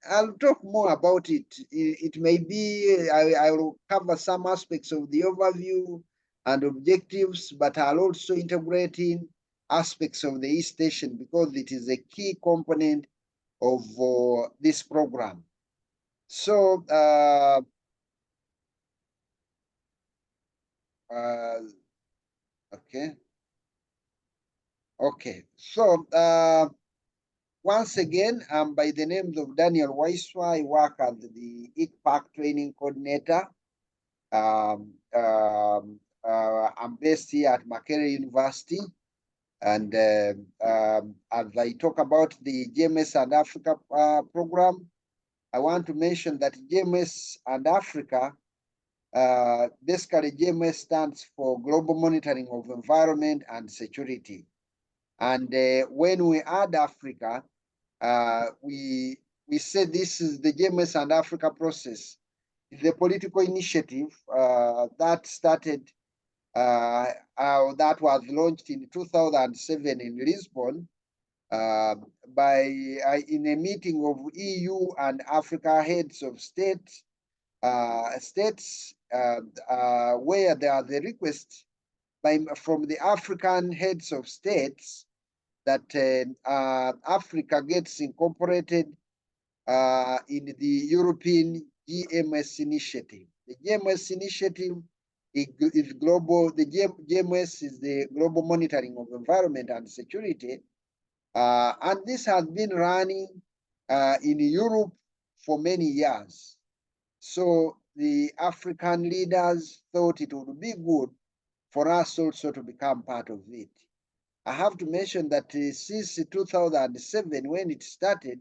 I'll talk more about it. It may be, I will cover some aspects of the overview and objectives, but I'll also integrate in aspects of the e-station because it is a key component of this program. So, okay. Okay. So, once again, I'm by the name of Daniel Waiswa. I work as the ICPAC training coordinator. I'm based here at Makerere University. And as I talk about the GMES and Africa program, I want to mention that GMES and Africa, basically GMES stands for Global Monitoring of Environment and Security. And when we add Africa, we say this is the GMES and Africa process. It's a political initiative that started, that was launched in 2007 in Lisbon by in a meeting of EU and Africa heads of states, where there are the request from the African heads of states that Africa gets incorporated in the European GMES initiative. The GMES initiative is global. The GMES is the Global Monitoring of Environment and Security. And this has been running in Europe for many years. So the African leaders thought it would be good for us also to become part of it. I have to mention that since 2007, when it started,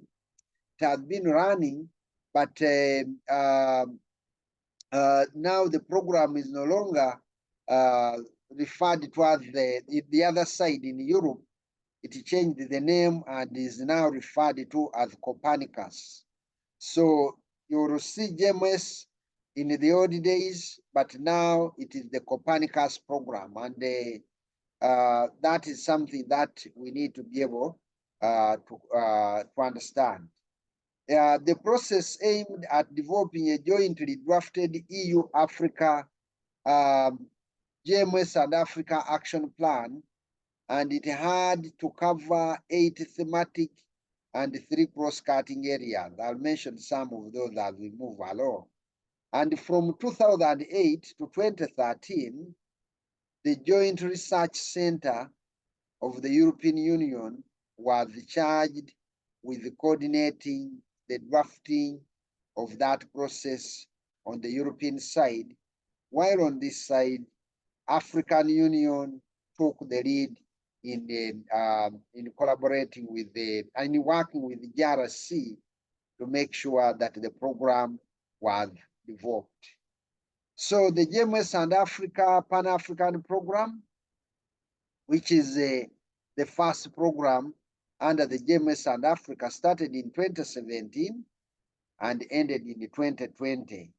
it has been running, but now the program is no longer referred to as the other side in Europe. It changed the name and is now referred to as Copernicus. So you will see GMES in the old days, but now it is the Copernicus program, and that is something that we need to be able to understand. The process aimed at developing a jointly drafted EU-Africa GMES and Africa Action Plan, and it had to cover 8 thematic and 3 cross-cutting areas. I'll mention some of those as we move along. And from 2008 to 2013, the Joint Research Center of the European Union was charged with coordinating the drafting of that process on the European side, while on this side, African Union took the lead in collaborating with and working with the JRC to make sure that the program was developed. So the GMES and Africa Pan-African program, which is the first program under the GMES and Africa, started in 2017 and ended in 2020.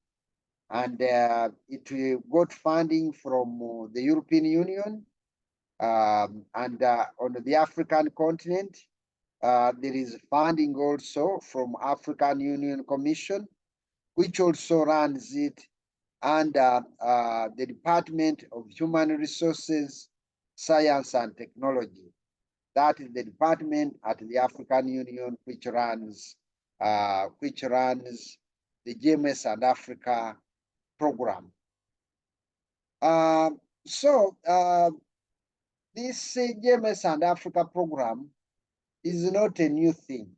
And it got funding from the European Union, and on the African continent, there is funding also from African Union Commission, which also runs it under the Department of Human Resources, Science and Technology. That is the department at the African Union which runs the GMES and Africa program. This GMES and Africa program is not a new thing.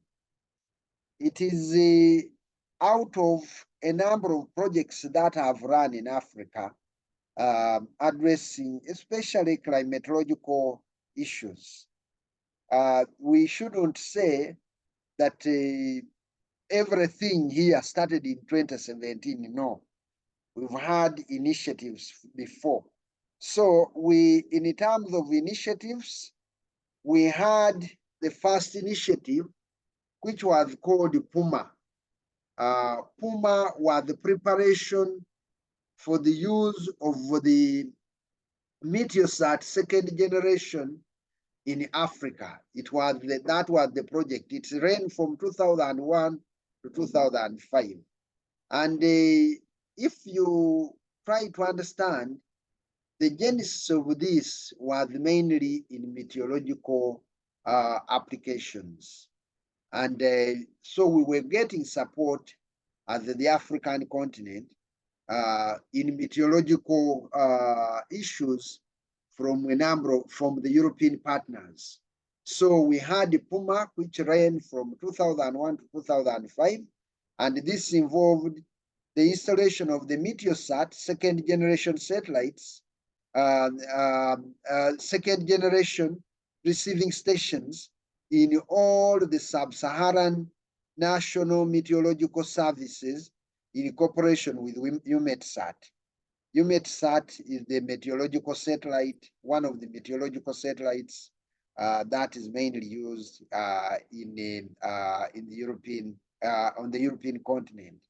It is out of a number of projects that have run in Africa, addressing especially climatological issues. We shouldn't say that everything here started in 2017. No, we've had initiatives before. So in terms of initiatives, we had the first initiative, which was called PUMA. PUMA was the preparation for the use of the Meteosat second generation in Africa. That was the project. It ran from 2001 to 2005. And if you try to understand, the genesis of this was mainly in meteorological applications. And so we were getting support as the African continent in meteorological issues from from the European partners. So we had the PUMA, which ran from 2001 to 2005, and this involved the installation of the Meteosat second generation satellites, second generation receiving stations in all the sub-Saharan national meteorological services in cooperation with EUMETSAT. EUMETSAT is the meteorological satellite, one of the meteorological satellites that is mainly used in the European on the European continent.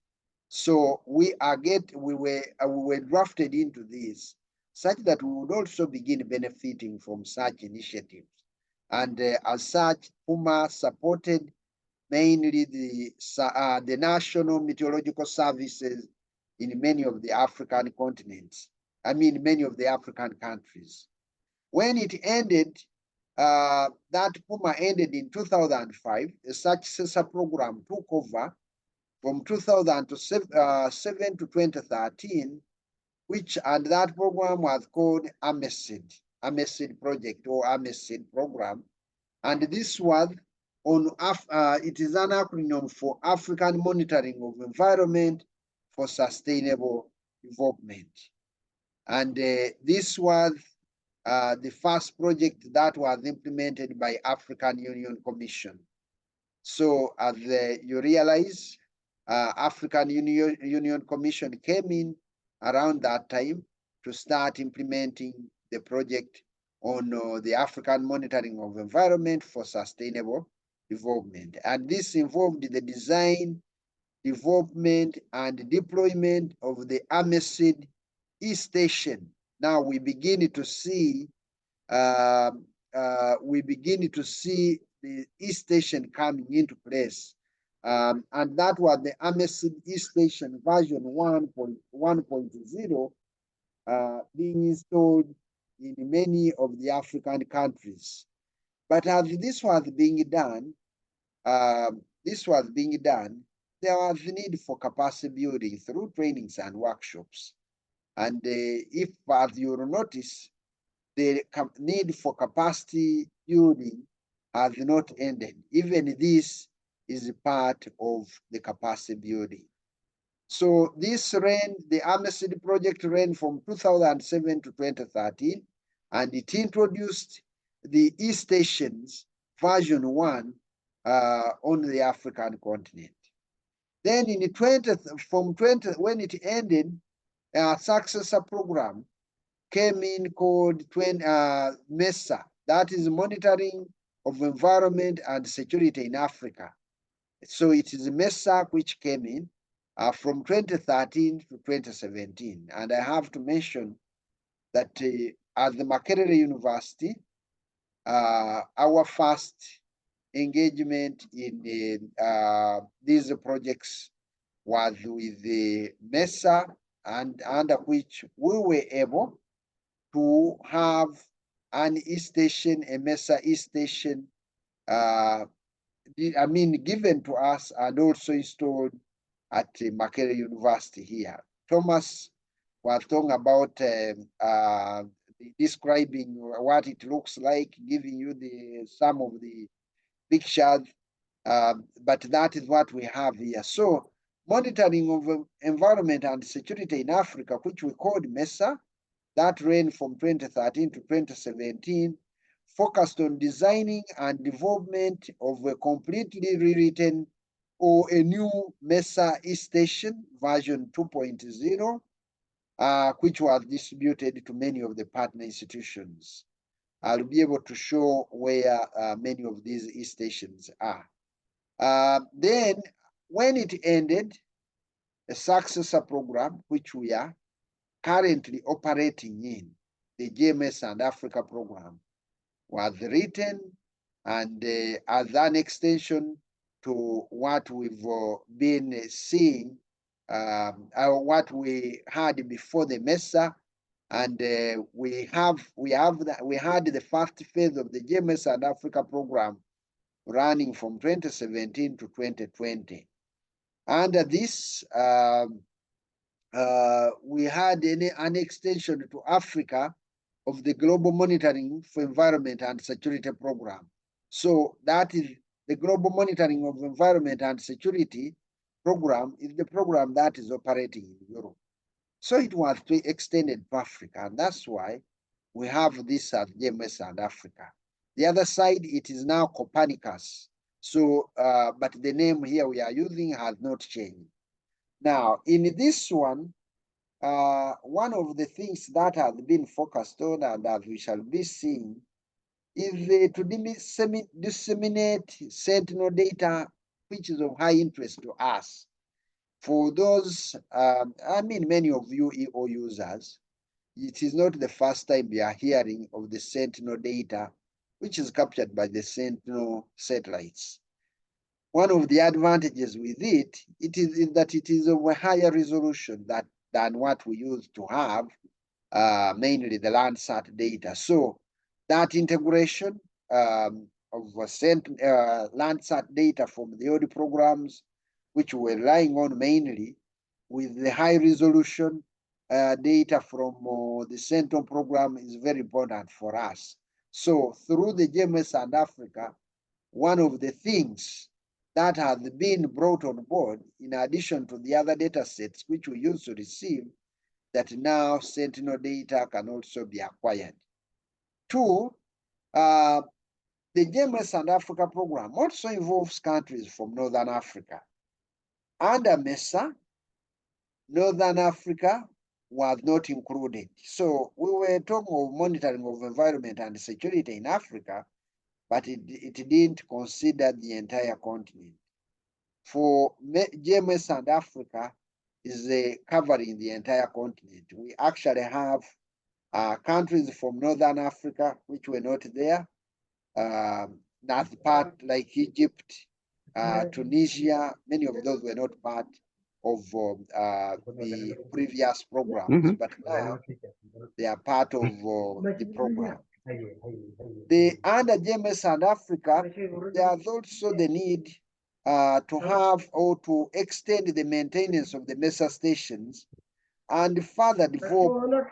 So we were drafted into this, such that we would also begin benefiting from such initiatives. And as such, PUMA supported mainly the national meteorological services in many of the African continents. I mean, many of the African countries. When it ended, that PUMA ended in 2005, a successor program took over from 2007 to 2013, and that program was called AMESID project or AMESID program. And this was on, it is an acronym for African Monitoring of Environment for Sustainable Development. And this was the first project that was implemented by African Union Commission. So as you realize, African Union Commission came in around that time to start implementing the project on the African Monitoring of Environment for Sustainable Development. And this involved the design, development, and deployment of the AMESID E-Station. Now we begin to see the E-Station coming into place. And that was the AMESID E-Station version 1.0 being installed in many of the African countries. But as this was being done, there was the need for capacity building through trainings and workshops. And if, as you will notice, the need for capacity building has not ended. Even this is part of the capacity building. So this ran, the AMESID project ran from 2007 to 2013, and it introduced the E-Stations version 1 on the African continent. Then in the when it ended, a successor program came in called MESA, that is Monitoring of Environment and Security in Africa. So it is MESA which came in from 2013 to 2017. And I have to mention that at the Makerere University, our first engagement in these projects was with the MESA, and under which we were able to have an E-Station, a MESA E-Station, given to us and also installed at Makerere University here. Thomas was talking about describing what it looks like, giving you some of the pictures, but that is what we have here. So monitoring of environment and security in Africa, which we called MESA, that ran from 2013 to 2017, focused on designing and development of a completely rewritten or a new MESA E-Station version 2.0, which was distributed to many of the partner institutions. I'll be able to show where many of these E-Stations are. Then, when it ended, a successor program, which we are currently operating in, the GMES and Africa program, was written, and as an extension to what we've been seeing, what we had before the MESA, and we had the first phase of the GMES and Africa program running from 2017 to 2020. Under this, we had an extension to Africa of the Global Monitoring for Environment and Security Program. So that is the Global Monitoring of Environment and Security Program is the program that is operating in Europe. So it was extended to Africa, and that's why we have this as GMES and Africa. The other side, it is now Copernicus. So, but the name here we are using has not changed. Now, in this one of the things that has been focused on and that we shall be seeing is to disseminate sentinel data, which is of high interest to us. For those, I mean, many of you EO users, it is not the first time we are hearing of the sentinel data, which is captured by the sentinel satellites. One of the advantages with it is that it is of a higher resolution than what we used to have, mainly the Landsat data. So that integration of Landsat data from the old programs, which we're relying on mainly, with the high resolution data from the Sentinel program is very important for us. So through the GMES and Africa, one of the things that has been brought on board, in addition to the other data sets which we used to receive, that now Sentinel data can also be acquired. Two, the GMES and Africa program also involves countries from Northern Africa. Under MESA, Northern Africa was not included. So we were talking of monitoring of environment and security in Africa, but it didn't consider the entire continent. For GMES and Africa is covering the entire continent. We actually have countries from Northern Africa which were not there, that part like Egypt, Tunisia, many of those were not part of the previous programs, but now they are part of the program. Under GMES and Africa, there's also the need to have or to extend the maintenance of the MESA stations and further develop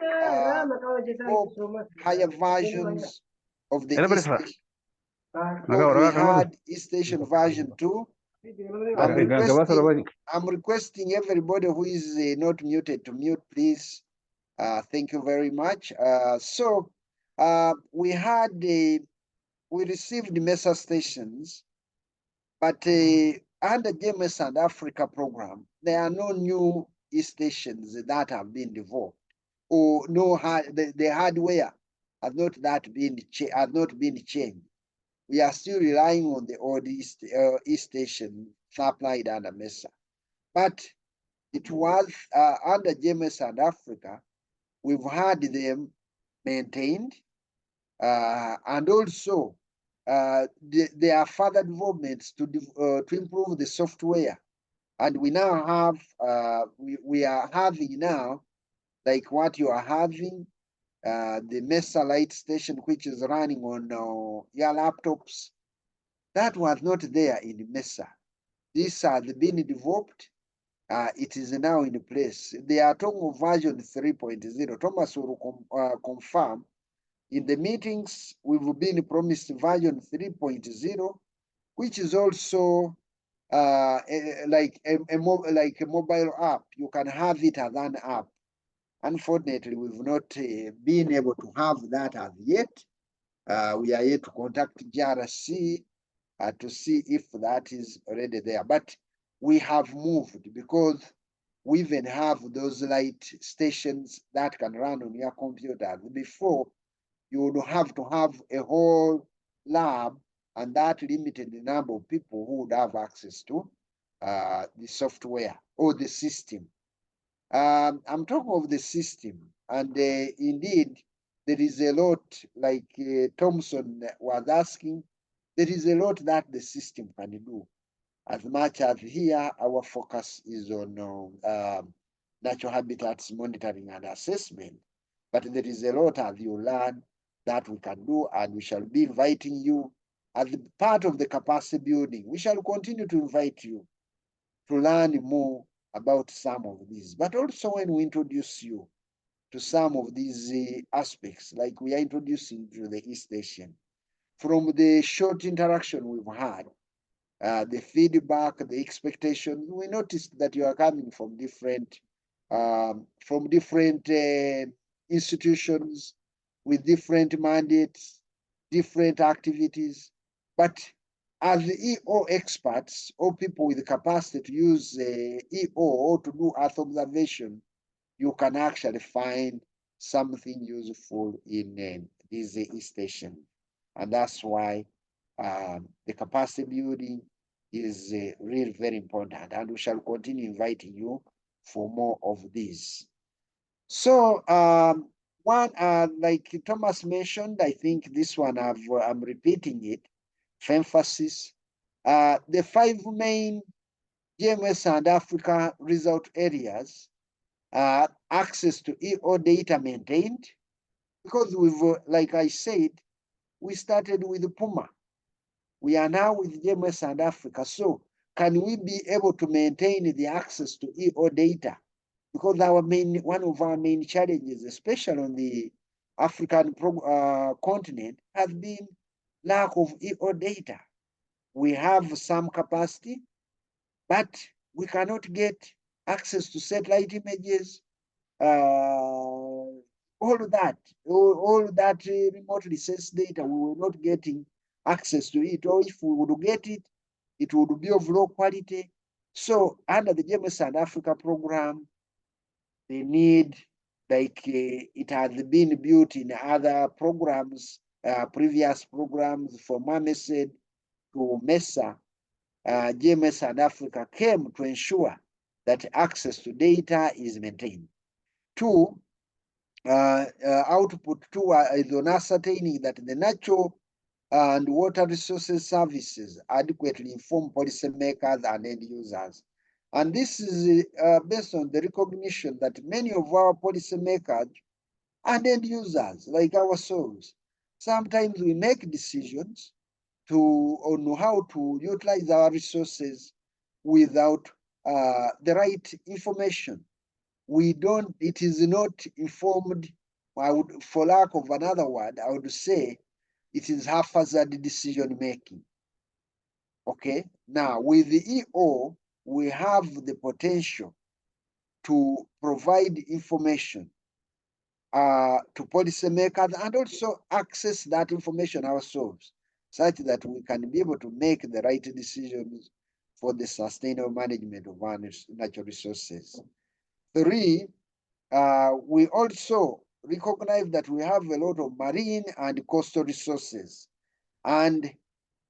higher versions of the e-station. We had e-station version 2. I'm requesting everybody who is not muted to mute, please. Thank you very much. We received MESA stations, but under GMES and Africa program, there are no new e-stations that have been developed, or the hardware has not been changed. We are still relying on the old e-station supplied under MESA. But it was under GMES and Africa, we've had them maintained, and also there are further developments to improve the software. And we now have, we are having now, like what you are having, the MESA light station, which is running on your laptops. That was not there in MESA. This has been developed. It is now in place. They are talking of version 3.0. Thomas will confirm. In the meetings, we've been promised version 3.0, which is also like a mobile app. You can have it as an app. Unfortunately, we've not been able to have that as yet. We are yet to contact GRC to see if that is already there. But we have moved because we even have those light stations that can run on your computer. Before, you would have to have a whole lab, and that limited the number of people who would have access to the software or the system. I'm talking of the system, and indeed, there is a lot, like Thompson was asking, there is a lot that the system can do. as much as here our focus is on natural habitats monitoring and assessment. But there is a lot, as you learn, that we can do, and we shall be inviting you as part of the capacity building. We shall continue to invite you to learn more about some of these, but also when we introduce you to some of these aspects, like we are introducing to the East Asian. From the short interaction we've had, the feedback, the expectation, we noticed that you are coming from different institutions with different mandates, different activities. But as the EO experts or people with the capacity to use EO or to do Earth observation, you can actually find something useful in this station. And that's why the capacity building is really very important, and we shall continue inviting you for more of these. So one, like Thomas mentioned, I think this one I'm repeating it for emphasis. The 5 main GMES and Africa result areas, access to EO data maintained, because we've, like I said, we started with Puma. We are now with GMES and Africa. So can we be able to maintain the access to EO data? Because one of our main challenges, especially on the African continent, has been lack of EO data. We have some capacity, but we cannot get access to satellite images, all that remotely sensed data. We were not getting access to it, or if we would get it, it would be of low quality. So under the GMES and Africa program, they need, like it has been built in other programs, previous programs from MESED to MESA, GMES and Africa came to ensure that access to data is maintained. 2, output 2 is on ascertaining that the natural and water resources services adequately inform policymakers and end users. And this is based on the recognition that many of our policymakers and end users, like ourselves, sometimes we make decisions on how to utilize our resources without the right information. It is not informed, for lack of another word, I would say it is haphazard decision making. Okay, now with the EO, we have the potential to provide information to policymakers and also access that information ourselves, such that we can be able to make the right decisions for the sustainable management of our natural resources. 3, we also recognize that we have a lot of marine and coastal resources, and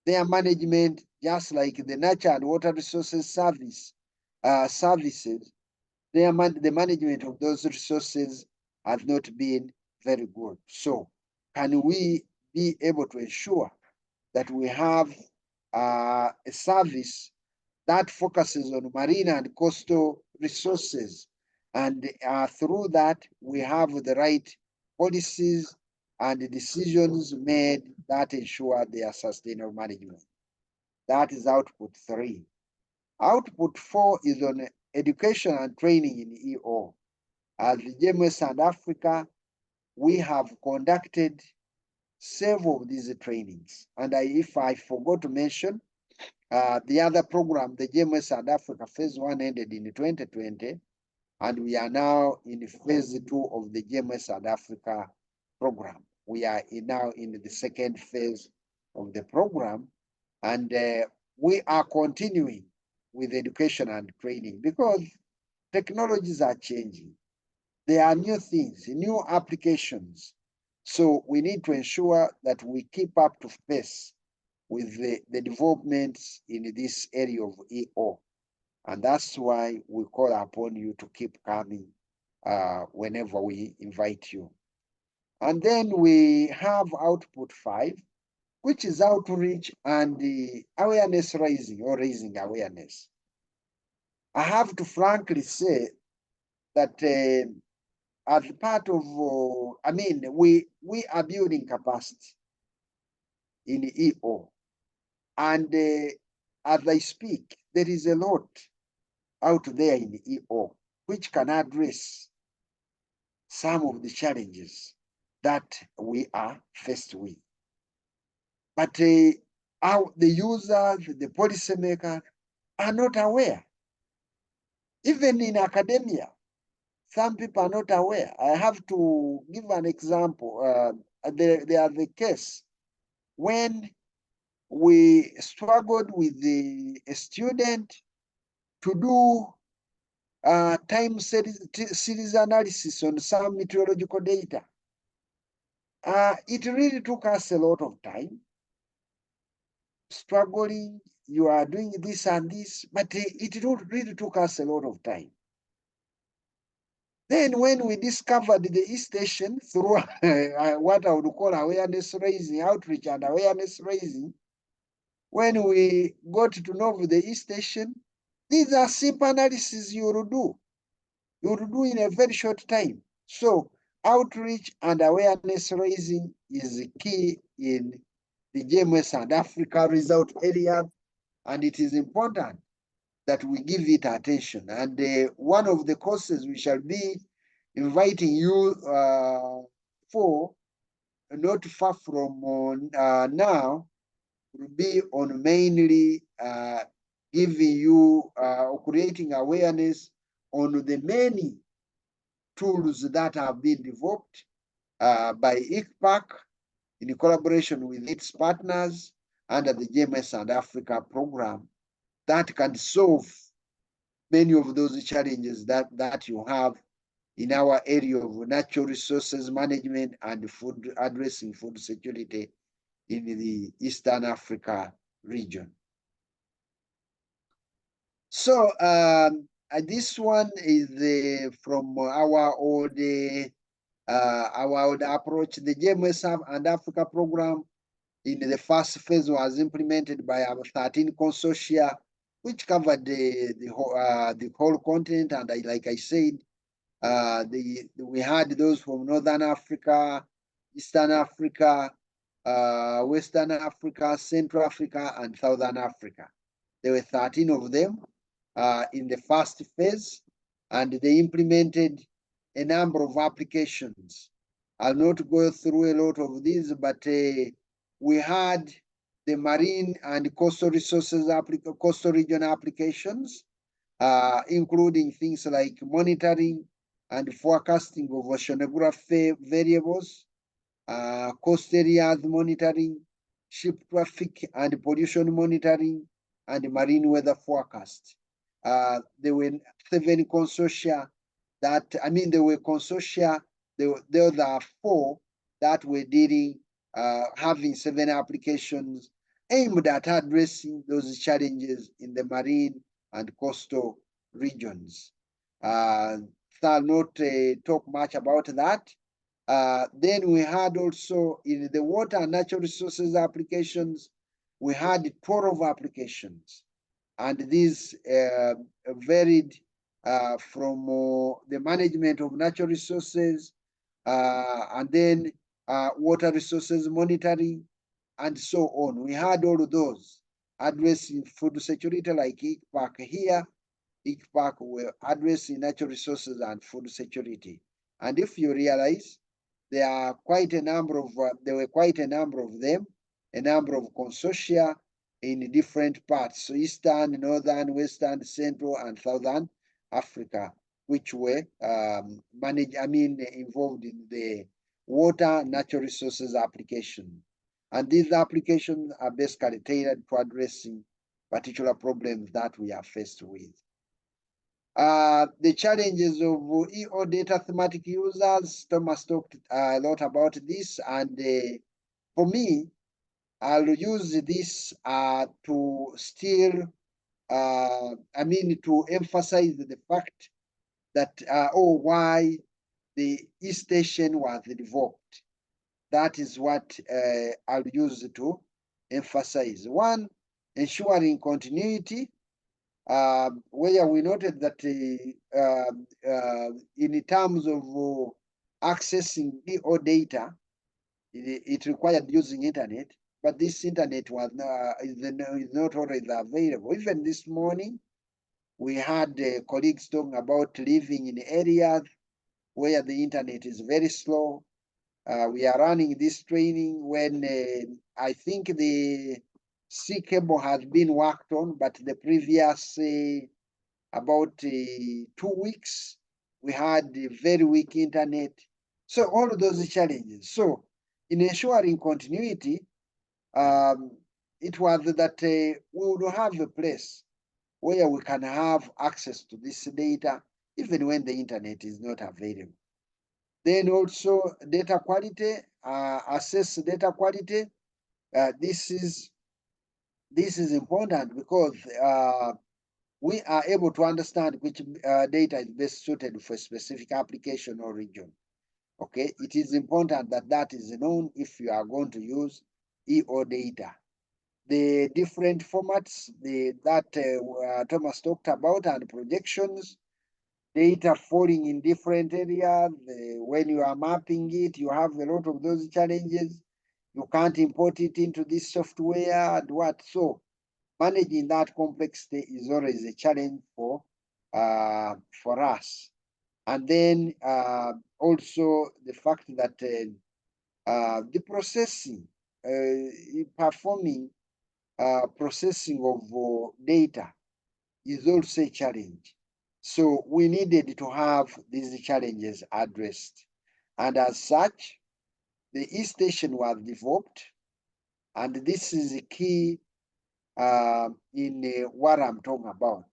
their management, just like the Nature and Water Resources services, the management of those resources has not been very good. So can we be able to ensure that we have a service that focuses on marine and coastal resources, and through that we have the right policies and decisions made that ensure their sustainable management? That is output 3. Output 4 is on education and training in EO. As the GMES and Africa, we have conducted several of these trainings. And if I forgot to mention, the other program, the GMES and Africa phase 1 ended in 2020, and we are now in phase 2 of the GMES and Africa program. We are now in the 2nd phase of the program, and we are continuing with education and training because technologies are changing. There are new things, new applications. So we need to ensure that we keep up to pace with the developments in this area of EO. And that's why we call upon you to keep coming whenever we invite you. And then we have output 5, which is outreach and awareness raising or raising awareness. I have to frankly say that as part of, we are building capacity in EO. And as I speak, there is a lot out there in EO which can address some of the challenges that we are faced with. But the users, the policymakers are not aware. Even in academia, some people are not aware. I have to give an example. There are the case when we struggled with a student to do time series analysis on some meteorological data. It really took us a lot of time, struggling. You are doing this and this, but it really took us a lot of time. Then when we discovered the e-station through what I would call awareness raising, outreach and awareness raising, when we got to know the e-station, these are simple analyses you will do. You will do in a very short time. So outreach and awareness raising is key in the GMES and Africa result area, and it is important that we give it attention. And one of the courses we shall be inviting you for, not far from now, will be on mainly giving you, creating awareness on the many tools that have been developed by ICPAC in collaboration with its partners under the GMES and Africa program that can solve many of those challenges that you have in our area of natural resources management and addressing food security in the Eastern Africa region. So this one is from our old approach. The GMES and Africa program in the first phase was implemented by our 13 consortia, which covered the whole continent. And like I said, we had those from Northern Africa, Eastern Africa, Western Africa, Central Africa, and Southern Africa. There were 13 of them in the first phase, and they implemented a number of applications. I'll not go through a lot of these, but we had the marine and coastal resources, coastal region applications, including things like monitoring and forecasting of oceanography variables, coast areas monitoring, ship traffic and pollution monitoring, and marine weather forecast. There were 7 consortia that, there were consortia, there are 4 that were dealing, having 7 applications aimed at addressing those challenges in the marine and coastal regions. I'll not talk much about that. Then we had also in the water and natural resources applications, we had 12 applications. And these varied from the management of natural resources, and then water resources monitoring, and so on. We had all of those addressing food security, like ICPAC here. ICPAC were addressing natural resources and food security. And if you realize, there were quite a number of them, a number of consortia in different parts, so Eastern, Northern, Western, Central, and Southern Africa, which were involved in the water natural resources application. And these applications are basically tailored to addressing particular problems that we are faced with. The challenges of EO data thematic users, Thomas talked a lot about this, and for me, I'll use this to still, to emphasize the fact that, why the e-station was developed. That is what I'll use to emphasize. One, ensuring continuity, where we noted that in terms of accessing EO data, it required using internet, but this internet was is not always available. Even this morning, we had colleagues talking about living in areas where the internet is very slow. We are running this training when I think the C cable has been worked on, but the previous about 2 weeks, we had very weak internet. So all of those challenges. So in ensuring continuity, it was that we would have a place where we can have access to this data, even when the internet is not available. Then also data quality, assess data quality. This is important because we are able to understand which data is best suited for a specific application or region. Okay, it is important that that is known if you are going to use EO data. The different formats that Thomas talked about and projections, data falling in different areas. When you are mapping it, you have a lot of those challenges. You can't import it into this software and what. So managing that complexity is always a challenge for us. And then also the fact that the processing, performing processing of data is also a challenge. So we needed to have these challenges addressed. And as such, the e-station was developed. And this is a key in what I'm talking about.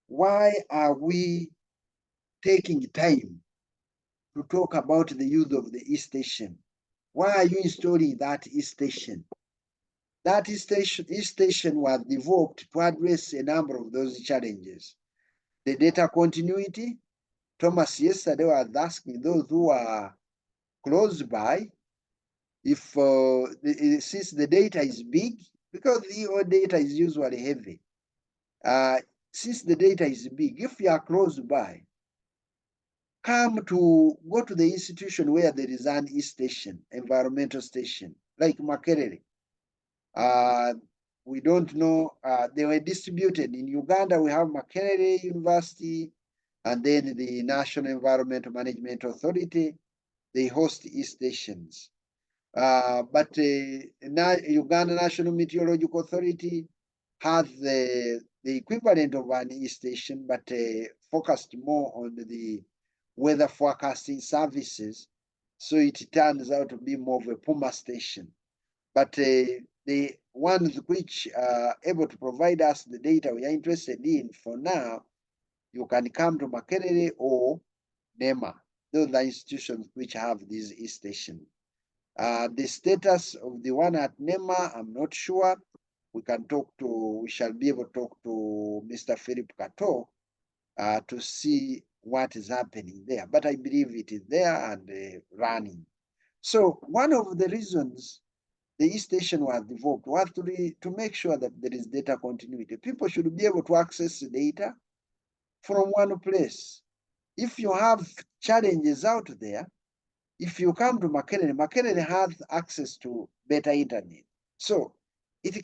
Why are we taking time to talk about the use of the e-station? Why are you installing that e-station? That e-station was developed to address a number of those challenges. The data continuity, Thomas yesterday was asking those who are close by if since the data is big, because the data is usually heavy, since the data is big, if you are close by, go to the institution where there is an e-station, environmental station, like Makerere. We don't know, they were distributed. In Uganda, we have Makerere University, and then the National Environmental Management Authority, they host e-stations. But Uganda National Meteorological Authority has the equivalent of an e-station, but focused more on the weather forecasting services. So it turns out to be more of a Puma station. But the ones which are able to provide us the data we are interested in for now, you can come to Makerere or NEMA. Those are institutions which have these e-stations. The status of the one at NEMA, I'm not sure. We shall be able to talk to Mr. Philip Kato to see what is happening there. But I believe it is there and running. So one of the reasons the e-station was developed was to make sure that there is data continuity. People should be able to access the data from one place. If you have challenges out there, if you come to Makerere has access to better internet. So it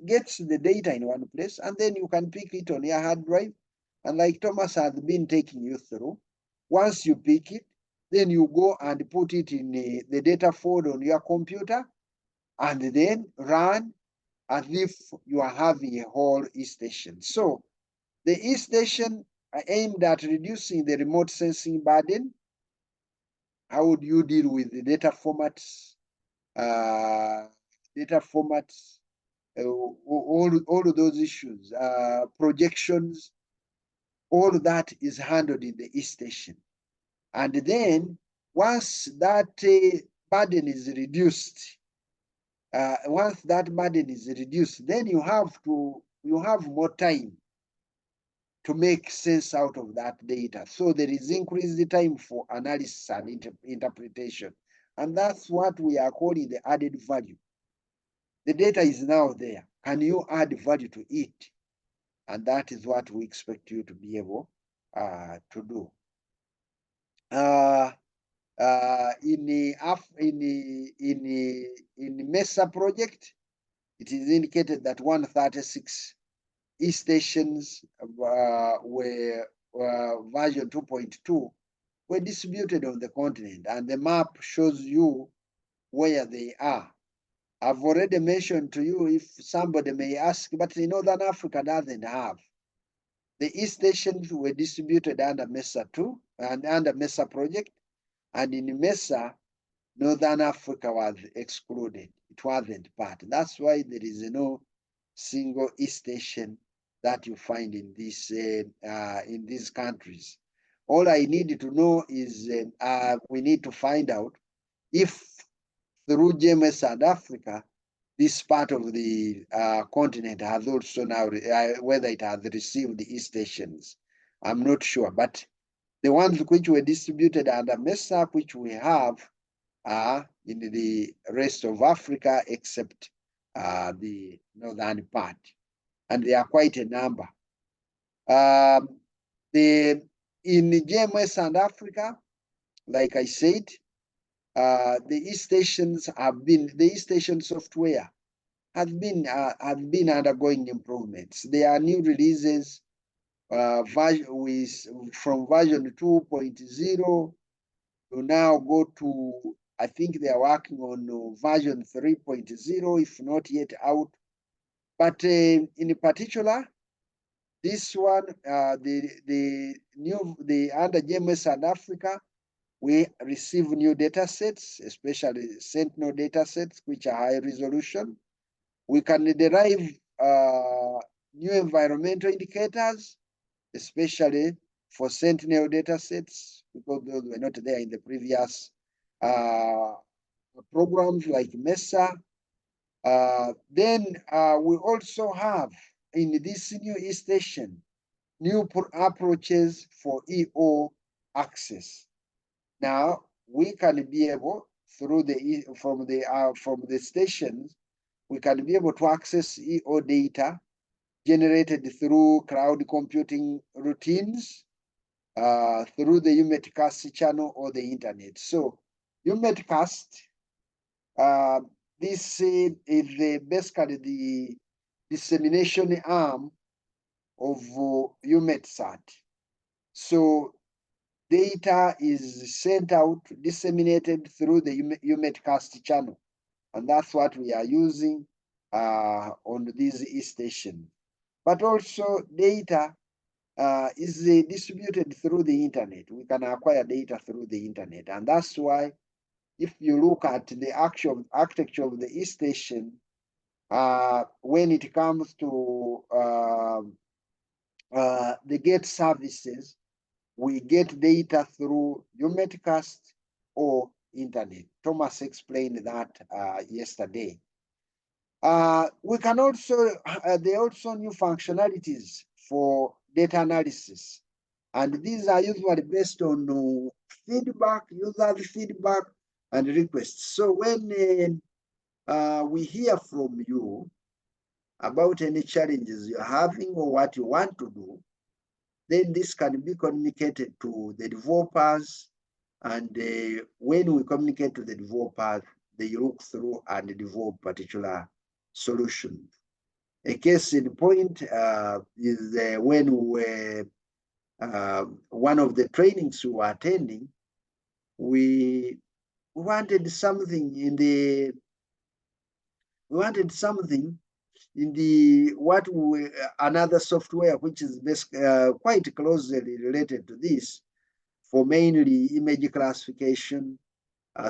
gets the data in one place, and then you can pick it on your hard drive. And like Thomas has been taking you through, once you pick it, then you go and put it in the data folder on your computer, and then run as if you are having a whole e-station. So the e-station are aimed at reducing the remote sensing burden. How would you deal with the data formats? All of those issues, projections, all of that is handled in the e-station. And then once that burden is reduced, then you have more time to make sense out of that data. So there is increased time for analysis and interpretation. And that's what we are calling the added value. The data is now there. Can you add value to it? And that is what we expect you to be able to do. In the MESA project, it is indicated that 136 e-stations were version 2.2 were distributed on the continent, and the map shows you where they are. I've already mentioned to you, if somebody may ask, but in Northern Africa doesn't have. The e-stations were distributed under MESA 2 and under MESA project, and in MESA, Northern Africa was excluded. It wasn't part. That's why there is no single e-station that you find in these countries. All I need to know is we need to find out if through GMES Africa, this part of the continent has also now, whether it has received the e-stations. I'm not sure, but the ones which were distributed under MESA, which we have, are in the rest of Africa except the northern part, and they are quite a number. In GMES and Africa, like I said, the e-stations software have been undergoing improvements. There are new releases from version 2.0 to now go to, I think they are working on version 3.0, if not yet out. But in particular, this one, the under GMES and Africa, we receive new data sets, especially Sentinel data sets, which are high resolution. We can derive new environmental indicators, especially for Sentinel data sets, because those were not there in the previous programs like MESA. Then we also have in this new e-station, new approaches for EO access. Now we can be able, through from the stations, we can be able to access EO data generated through cloud computing routines, through the UMETcast channel or the internet. So UMETcast, this is basically the dissemination arm of UMETSAT. So data is sent out, disseminated through the UMETcast channel. And that's what we are using on these e-stations. But also data is distributed through the internet. We can acquire data through the internet. And that's why if you look at the actual architecture of the e-station, when it comes to the gate services, we get data through UMETcast or internet. Thomas explained that yesterday. We can also, there are also new functionalities for data analysis. And these are usually based on feedback, user feedback, and requests. So when we hear from you about any challenges you're having or what you want to do, then this can be communicated to the developers. And when we communicate to the developers, they look through and develop particular solutions. A case in point is when we were, one of the trainings we were attending, we wanted something in the, another software which is quite closely related to this, for mainly image classification,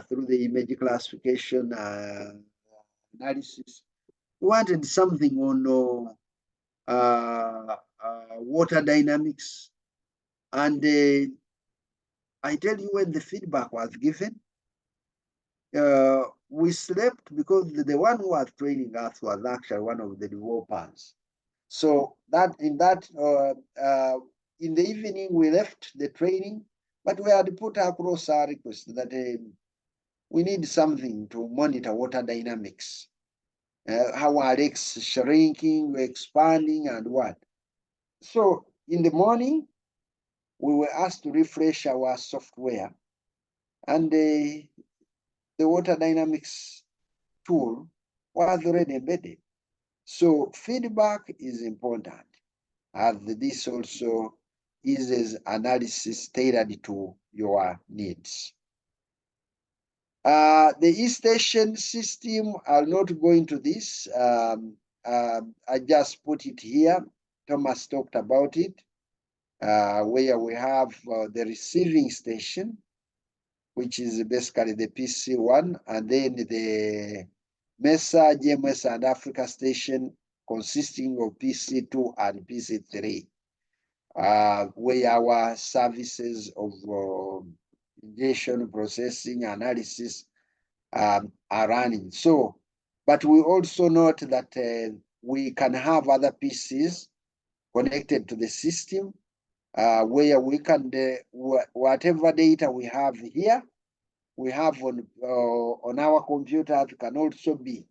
through the image classification analysis. We wanted something on water dynamics. And I tell you, when the feedback was given, we slept because the one who was training us was actually one of the developers. So that in the evening, we left the training, but we had put across our request that we need something to monitor water dynamics. how are X shrinking, expanding, and what. So in the morning, we were asked to refresh our software, and the water dynamics tool was already embedded. So feedback is important, as this also eases analysis tailored to your needs. The e-station system, I'll not go into this. I just put it here. Thomas talked about it, where we have the receiving station, which is basically the PC1, and then the MESA, GMES and Africa station consisting of PC2 and PC3, where our services of ingestion, processing, analysis are running. So, but we also note that we can have other PCs connected to the system, where we can, whatever data we have here, we have on our computer can also be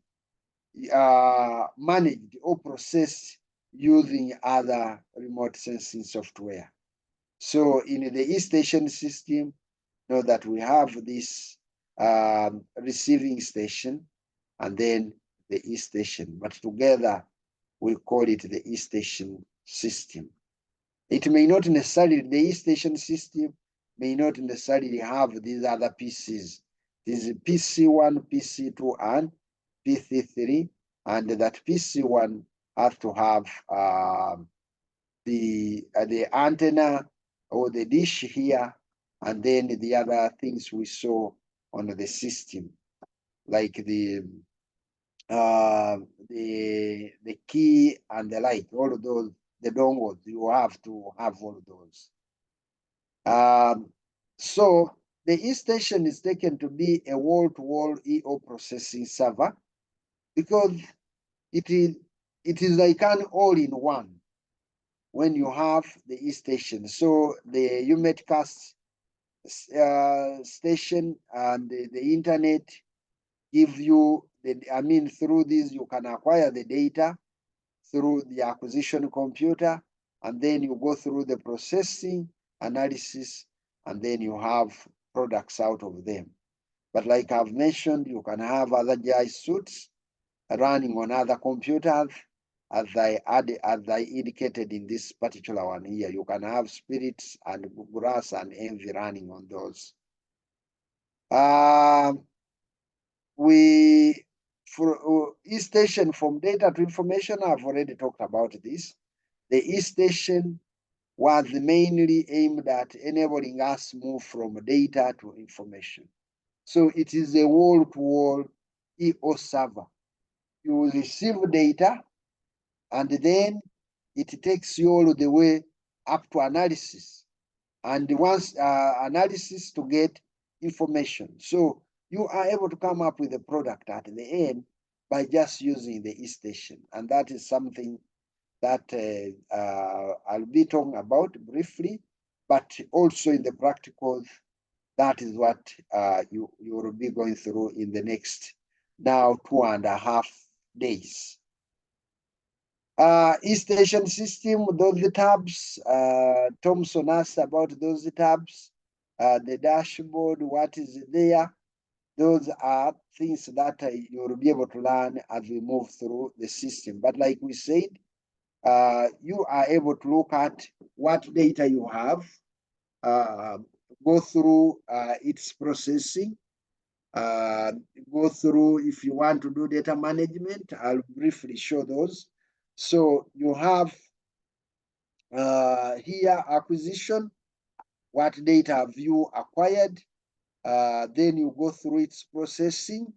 managed or processed using other remote sensing software. So in the e-station system, know that we have this receiving station and then the e-station, but together we call it the e-station system. It may not necessarily, the e-station system may not necessarily have these other PCs. This is PC1, PC2, and PC3, and that PC1 has to have the antenna or the dish here, and then the other things we saw on the system, like the key and the light, all of those, the dongles, you have to have all of those. So the e-station is taken to be a wall-to-wall EO processing server because it is like an all-in-one when you have the e-station. So the UMETcast station and the internet give you through this you can acquire the data through the acquisition computer, and then you go through the processing analysis, and then you have products out of them. But like I've mentioned, you can have other GI suits running on other computers, as I indicated in this particular one here. You can have spirits and grass and envy running on those. For e-station, from data to information, I've already talked about this. The e-station was mainly aimed at enabling us move from data to information. So it is a wall-to-wall EO server. You receive data, and then it takes you all the way up to analysis. And once analysis to get information. So you are able to come up with a product at the end by just using the e-station. And that is something that I'll be talking about briefly, but also in the practicals, that is what you will be going through in the next now 2.5 days. E-station system, those tabs, Thompson asked about those tabs, the dashboard, what is there. Those are things that you will be able to learn as we move through the system. But like we said, you are able to look at what data you have, go through its processing, go through if you want to do data management. I'll briefly show those. So you have here acquisition, what data have you acquired, then you go through its processing.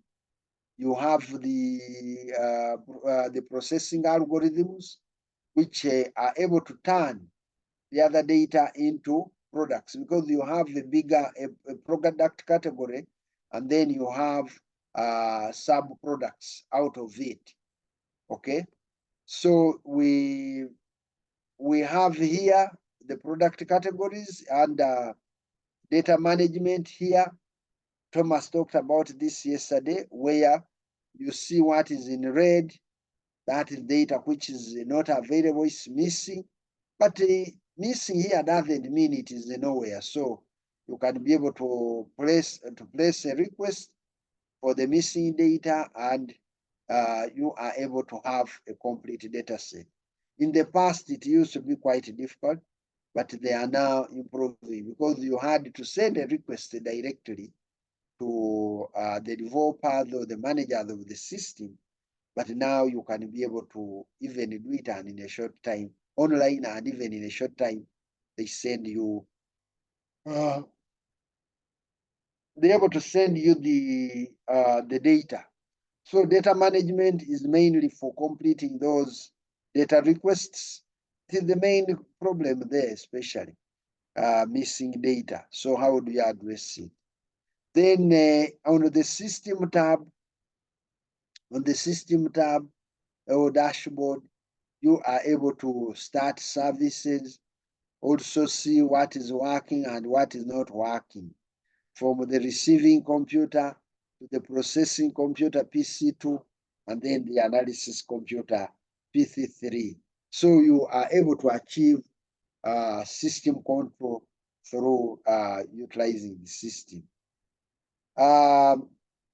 You have the processing algorithms, which are able to turn the other data into products, because you have the bigger a product category, and then you have sub products out of it. Okay, so we have here the product categories and data management here. Thomas talked about this yesterday, where You see what is in red, that is data which is not available, is missing. But missing here doesn't mean it is nowhere. So you can be able to place a request for the missing data, and you are able to have a complete data set. In the past, it used to be quite difficult, but they are now improving because you had to send a request directly to the developers or the managers of the system. But now you can be able to even do it, and in a short time, online, and even in a short time, they send you, they're able to send you the data. So data management is mainly for completing those data requests. It is the main problem there, especially missing data. So how do you address it? Then on the system tab, or dashboard, you are able to start services, also see what is working and what is not working, from the receiving computer to the processing computer PC2, and then the analysis computer PC3. So you are able to achieve system control through utilizing the system.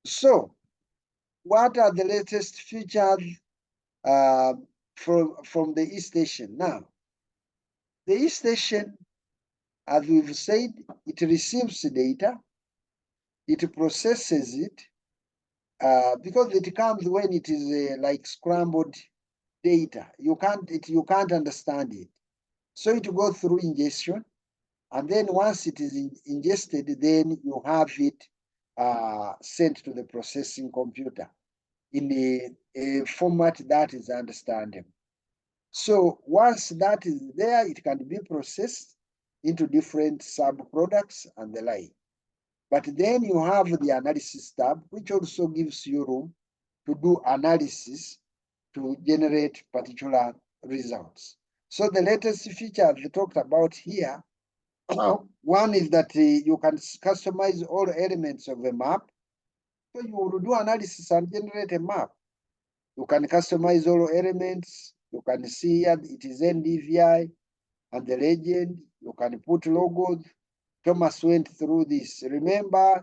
So what are the latest features from the e-station? Now, the e-station, as we've said, it receives data, it processes it, because it comes when it is like scrambled data. You can't understand it. So it goes through ingestion, and then once it is ingested, then you have it sent to the processing computer in a format that is understandable. So once that is there, it can be processed into different sub-products and the like. But then you have the analysis tab, which also gives you room to do analysis to generate particular results. So the latest feature we talked about here, one is that you can customize all elements of a map. So you will do analysis and generate a map. You can customize all elements. You can see here it is NDVI and the legend. You can put logos. Thomas went through this. Remember,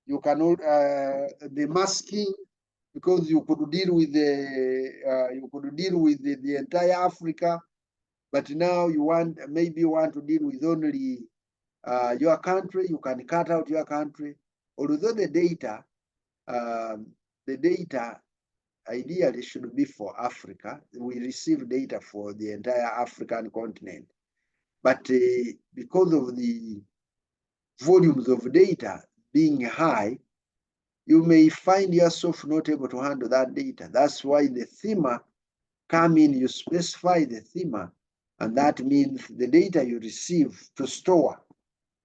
you can the masking, because you could deal with the entire Africa, but now you want to deal with only your country. You can cut out your country, although the data ideally should be for Africa. We receive data for the entire African continent, but because of the volumes of data being high, you may find yourself not able to handle that data. That's why the thema come in, you specify the thema, and that means the data you receive to store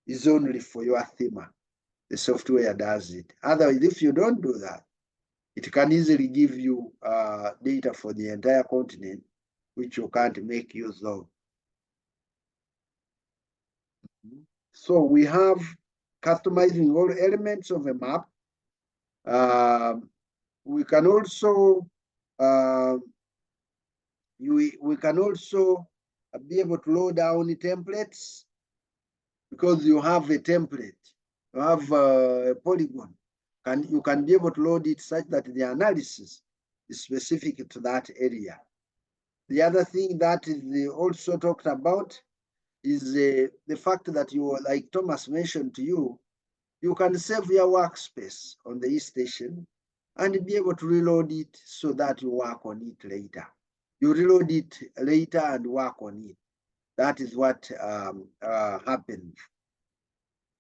is only for your thema. The software does it. Otherwise, if you don't do that, it can easily give you data for the entire continent, which you can't make use of. So we have customizing all elements of a map. We can also we can also be able to load down templates, because you have a template, you have a polygon. You can be able to load it such that the analysis is specific to that area. The other thing that is also talked about is the fact that you, like Thomas mentioned to you, you can save your workspace on the e-station and be able to reload it so that you work on it later. You reload it later and work on it. That is what happens.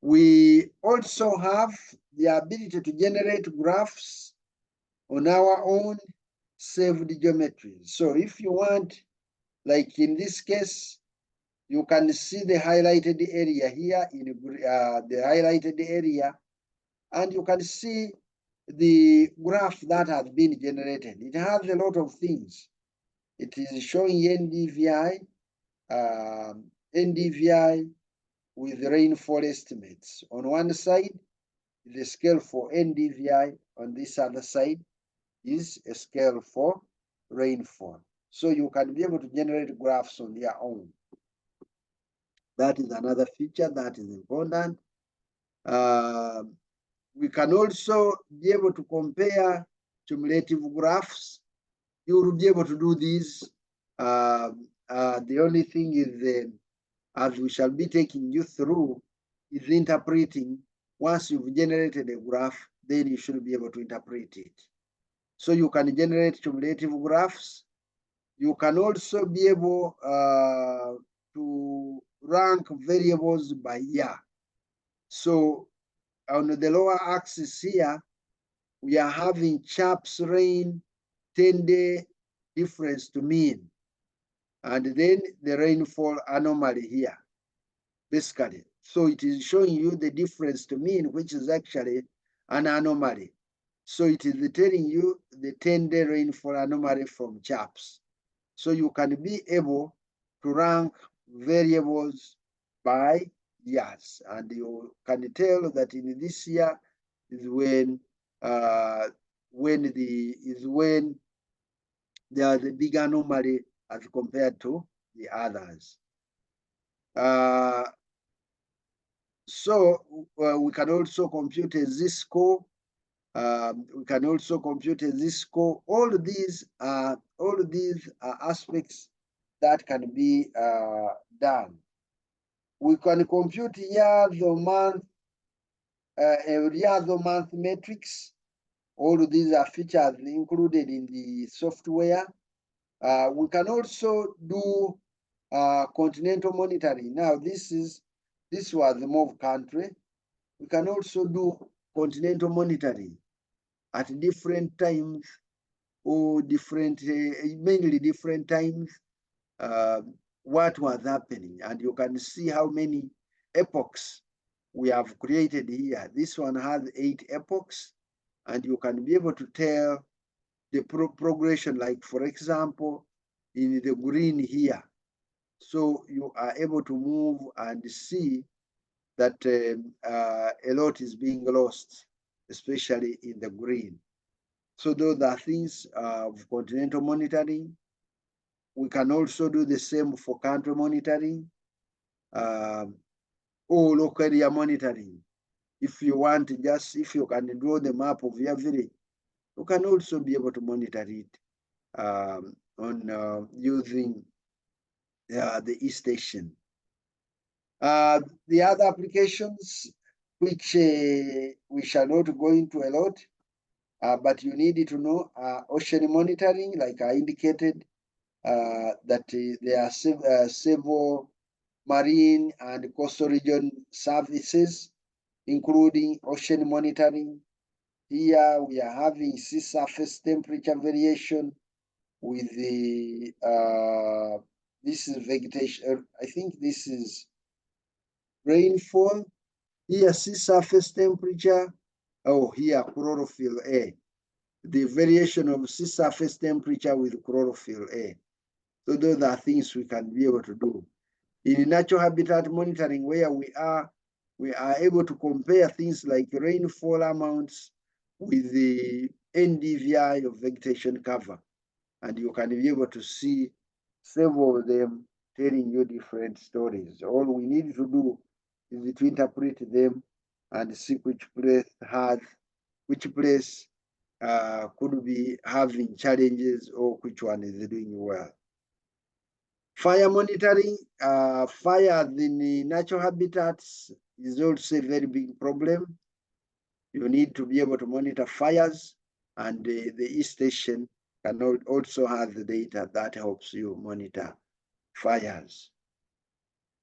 We also have the ability to generate graphs on our own saved geometries. So if you want, like in this case, you can see the highlighted area here in the highlighted area, and you can see the graph that has been generated. It has a lot of things. It is showing NDVI with rainfall estimates. On one side, the scale for NDVI, on this other side, is a scale for rainfall. So you can be able to generate graphs on your own. That is another feature that is important. We can also be able to compare cumulative graphs. You will be able to do this. The only thing is, as we shall be taking you through, is interpreting. Once you've generated a graph, then you should be able to interpret it. So you can generate cumulative graphs. You can also be able to rank variables by year. So on the lower axis here, we are having CHAPS rain 10-day difference to mean. And then the rainfall anomaly here, basically. So it is showing you the difference to mean, which is actually an anomaly. So it is telling you the 10-day rainfall anomaly from CHAPS. So you can be able to rank variables by years, and you can tell that in this year is when there is a big anomaly as compared to the others. So we can also compute a z-score. We can also compute a z-score. All of these are aspects that can be done. We can compute year-to-month metrics. All of these are features included in the software. We can also do continental monitoring. Now, this was the MOV country. We can also do continental monitoring at different times, or mainly different times, what was happening. And you can see how many epochs we have created here. This one has 8 epochs, and you can be able to tell the progression, like for example, in the green here. So you are able to move and see that a lot is being lost, especially in the green. So those are things of continental monitoring. We can also do the same for country monitoring or local area monitoring. If you want, if you can draw the map of your village, you can also be able to monitor it on using the e-station. The other applications, which we shall not go into a lot, but you need to know ocean monitoring, like I indicated, that there are several marine and coastal region services, including ocean monitoring. Here we are having sea surface temperature variation with the, this is vegetation, I think this is rainfall. Here sea surface temperature, here chlorophyll A. The variation of sea surface temperature with chlorophyll A. So those are things we can be able to do. In natural habitat monitoring, where we are able to compare things like rainfall amounts with the NDVI of vegetation cover. And you can be able to see several of them telling you different stories. All we need to do is to interpret them and see which place could be having challenges or which one is doing well. Fire monitoring, fire in the natural habitats is also a very big problem. You need to be able to monitor fires, and the e-station can also have the data that helps you monitor fires.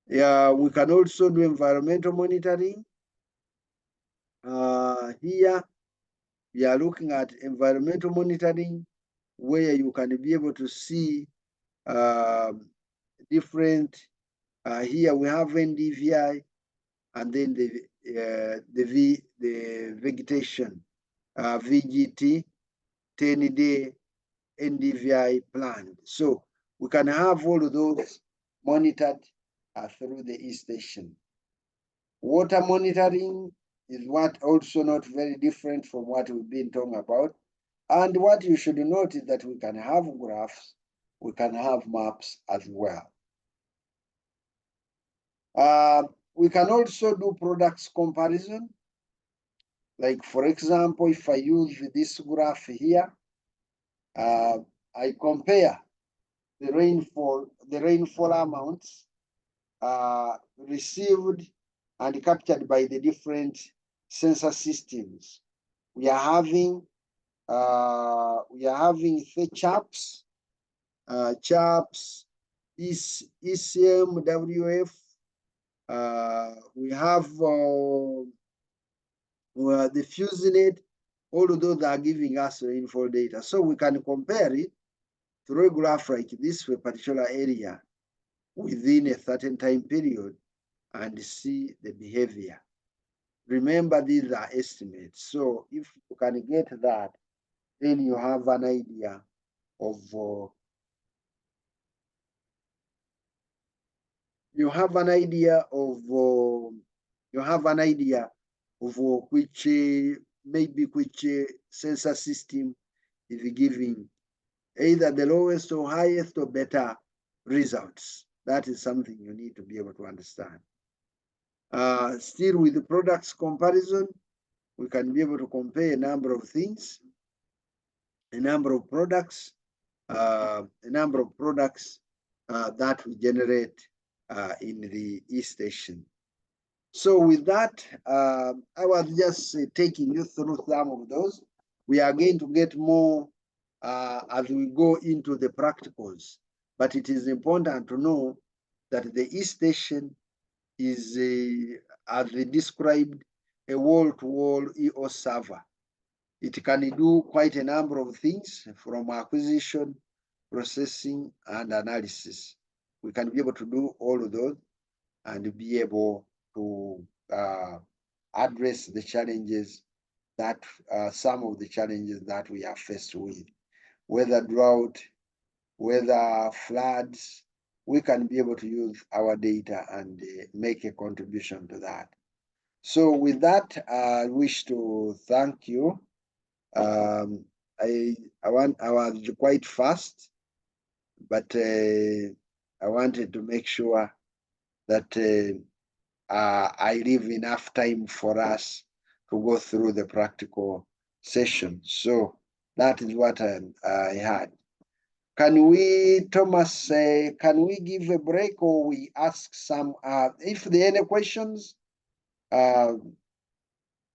Yeah, we can also do environmental monitoring. Here, we are looking at environmental monitoring, where you can be able to see different, here we have NDVI, and then the vegetation, VGT, 10-day NDVI planned. So we can have all of those monitored through the e-station. Water monitoring is what also not very different from what we've been talking about. And what you should note is that we can have graphs, we can have maps as well. We can also do products comparison. Like for example, if I use this graph here, I compare the rainfall amounts received and captured by the different sensor systems. We are having the CHAPS, ECM, WF. We have the FuseNet. All of those are giving us rainfall data, so we can compare it through a graph like this for a particular area within a certain time period and see the behavior. Remember, these are estimates. So if you can get that, then you have an idea of which sensor system is giving either the lowest or highest or better results. That is something you need to be able to understand. Still with the products comparison, we can be able to compare a number of things, a number of products that we generate in the e-station. So with that, I was just taking you through some of those. We are going to get more as we go into the practicals, but it is important to know that the e-station is, as we described, a wall-to-wall EO server. It can do quite a number of things from acquisition, processing, and analysis. We can be able to do all of those and be able to address the challenges that, some of the challenges that we are faced with, whether drought, whether floods. We can be able to use our data and make a contribution to that. So with that, I wish to thank you. I was quite fast, but I wanted to make sure that I leave enough time for us to go through the practical session. So that is what I had. Can we, Thomas, can we give a break or we ask some, if there are any questions,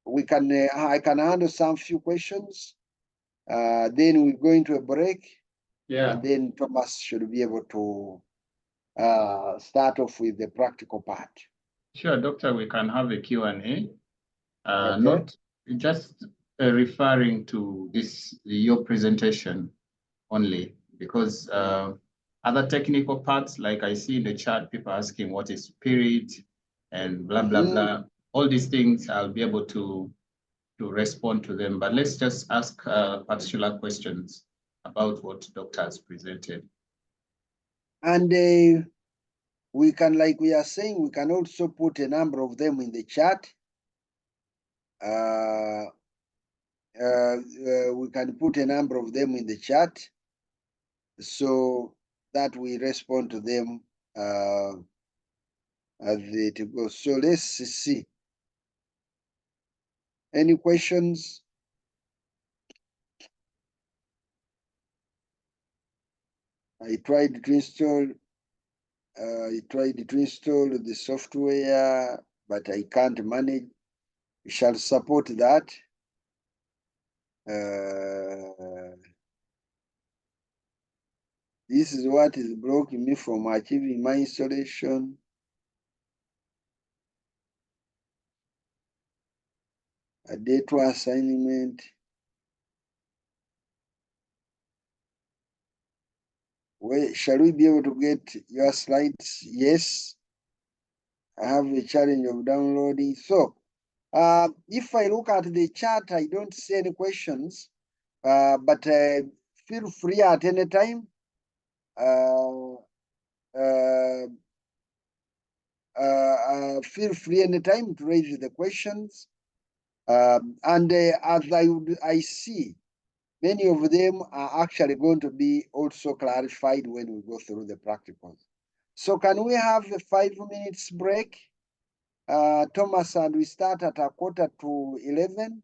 we can, I can handle some few questions. Then we go into a break. Yeah. And then Thomas should be able to start off with the practical part. Sure, Doctor, we can have a Q&A. Okay. Not just referring to your presentation only, because other technical parts, like I see in the chat, people asking what is spirit and blah, blah, blah. All these things, I'll be able to respond to them. But let's just ask particular questions about what Doctor has presented. And we can, like we are saying, we can also put a number of them in the chat. We can put a number of them in the chat so that we respond to them as it goes. So let's see. Any questions? I tried to install the software, but I can't manage. We shall support that. This is what is blocking me from achieving my installation. A data assignment. Well, shall we be able to get your slides? Yes. I have a challenge of downloading. So, if I look at the chat, I don't see any questions, but feel free at any time. Feel free anytime to raise the questions. And as I see, Many of them are actually going to be also clarified when we go through the practicals. So can we have a 5 minutes break, Thomas, and we start at 11:15?